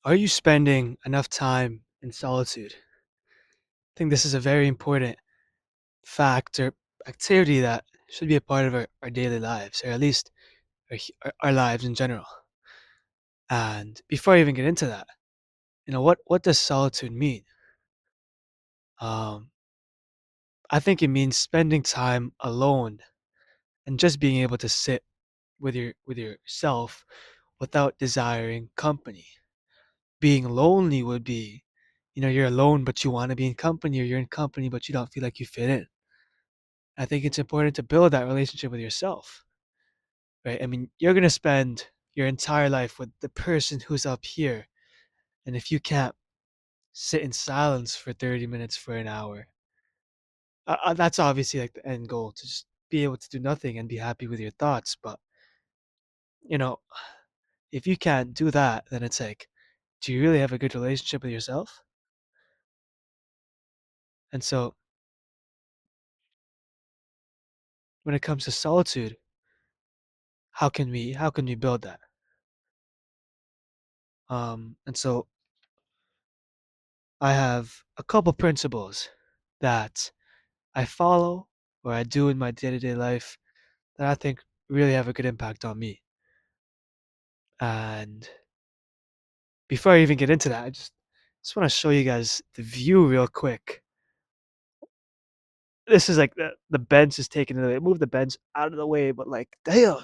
Are you spending enough time in solitude? I think this is a very important fact or activity that should be a part of our daily lives, or at least our lives in general. And before I even get into that, what does solitude mean? Um, I think it means spending time alone and just being able to sit with yourself without desiring company. Being lonely would be, you're alone but you want to be in company, or you're in company but you don't feel like you fit in. I think it's important to build that relationship with yourself, right? I mean, you're going to spend your entire life with the person who's up here. And if you can't sit in silence for 30 minutes for an hour, that's obviously like the end goal, to just be able to do nothing and be happy with your thoughts. But, you know, if you can't do that, then it's like, do you really have a good relationship with yourself? And so when it comes to solitude, how can we build that? And so I have a couple principles that I follow or I do in my day-to-day life that I think really have a good impact on me. And before I even get into that, I just want to show you guys the view real quick. This is like the bench is taken away. Move the bench out of the way, but like, damn,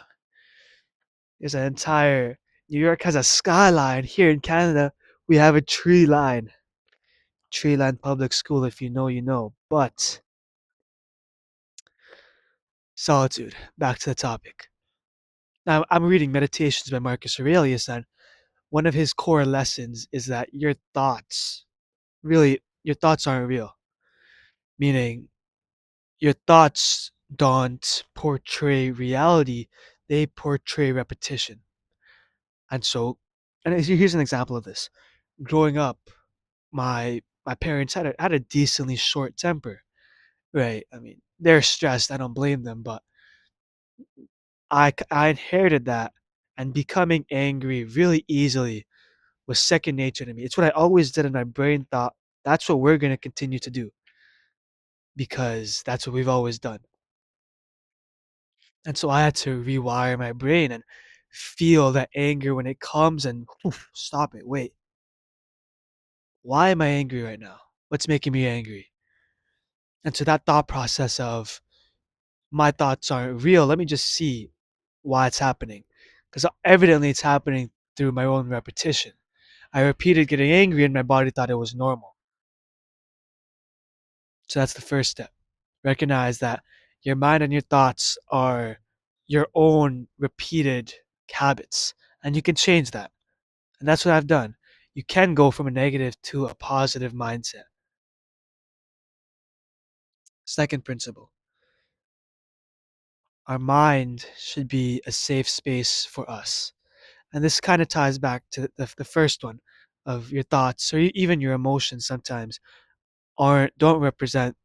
there's an entire New York has a skyline. Here in Canada, we have a tree line. Tree line public school, if you know, you know. But solitude. Back to the topic. Now, I'm reading Meditations by Marcus Aurelius, and one of his core lessons is that your thoughts aren't real. Meaning, your thoughts don't portray reality, they portray repetition. And so, and here's an example of this. Growing up, my parents had a decently short temper, right? I mean, they're stressed. I don't blame them, but I inherited that, and becoming angry really easily was second nature to me. It's what I always did, and my brain thought that's what we're gonna continue to do because that's what we've always done. And so I had to rewire my brain and feel that anger when it comes and "Oof, stop it. Wait, why am I angry right now? What's making me angry?" And so that thought process of my thoughts aren't real, let me just see why it's happening. Because evidently it's happening through my own repetition. I repeated getting angry and my body thought it was normal. So that's the first step. Recognize that your mind and your thoughts are your own repeated habits, and you can change that. And that's what I've done. You can go from a negative to a positive mindset. Second principle, our mind should be a safe space for us. And this kind of ties back to the first one of your thoughts or even your emotions sometimes don't represent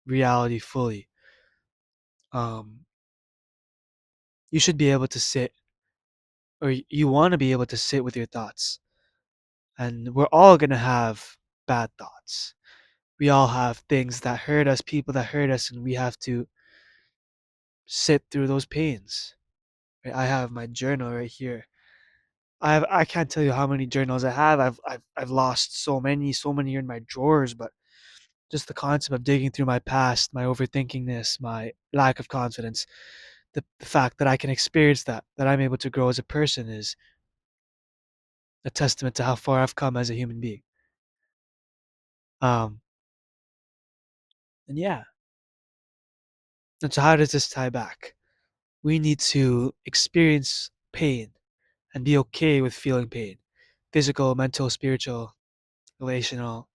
reality fully. Um, you should be able to sit, or you want to be able to sit with your thoughts. And we're all going to have bad thoughts. We all have things that hurt us, people that hurt us, and we have to sit through those pains. Right? I have my journal right here. I can't tell you how many journals I have. I've lost so many are in my drawers, but just the concept of digging through my past, my overthinkingness, my lack of confidence, the fact that I can experience that I'm able to grow as a person is a testament to how far I've come as a human being. Um, and yeah, and so how does this tie back? We need to experience pain and be okay with feeling pain, physical, mental, spiritual, relational,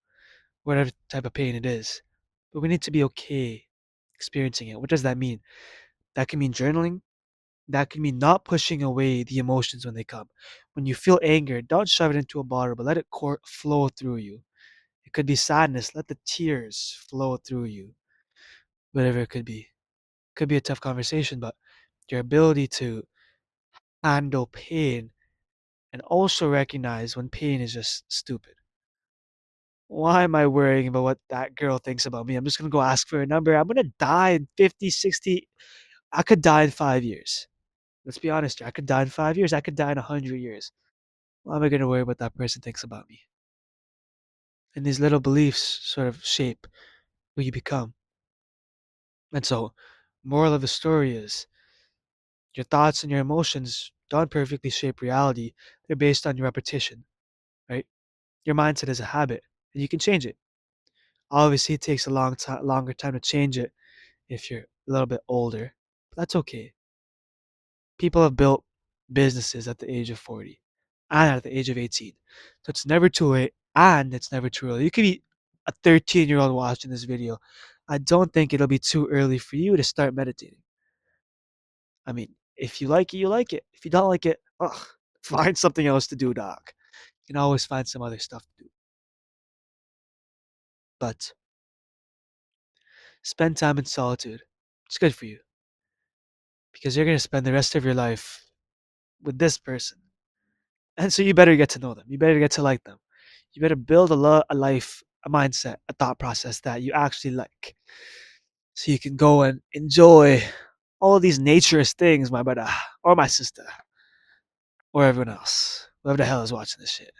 whatever type of pain it is. But we need to be okay experiencing it. What does that mean? That can mean journaling. That can mean not pushing away the emotions when they come. When you feel anger, don't shove it into a bottle, but let it flow through you. It could be sadness. Let the tears flow through you, whatever it could be. Could be a tough conversation, but your ability to handle pain and also recognize when pain is just stupid. Why am I worrying about what that girl thinks about me? I'm just gonna go ask for a number. I'm gonna die in 50, 60. I could die in 5 years. Let's be honest here. I could die in 5 years. I could die in 100 years. Why am I gonna worry what that person thinks about me? And these little beliefs sort of shape who you become. And so, moral of the story is your thoughts and your emotions don't perfectly shape reality. They're based on your repetition, right? Your mindset is a habit, and you can change it. Obviously, it takes a longer time to change it if you're a little bit older. But that's okay. People have built businesses at the age of 40 and at the age of 18. So it's never too late and it's never too early. You could be a 13-year-old watching this video. I don't think it'll be too early for you to start meditating. I mean, if you like it, you like it. If you don't like it, ugh, find something else to do, doc. You can always find some other stuff to do. But spend time in solitude. It's good for you because you're going to spend the rest of your life with this person. And so you better get to know them. You better get to like them. You better build a life, a mindset, a thought process that you actually like. So you can go and enjoy all of these naturist things, my brother, or my sister, or everyone else. Whoever the hell is watching this shit.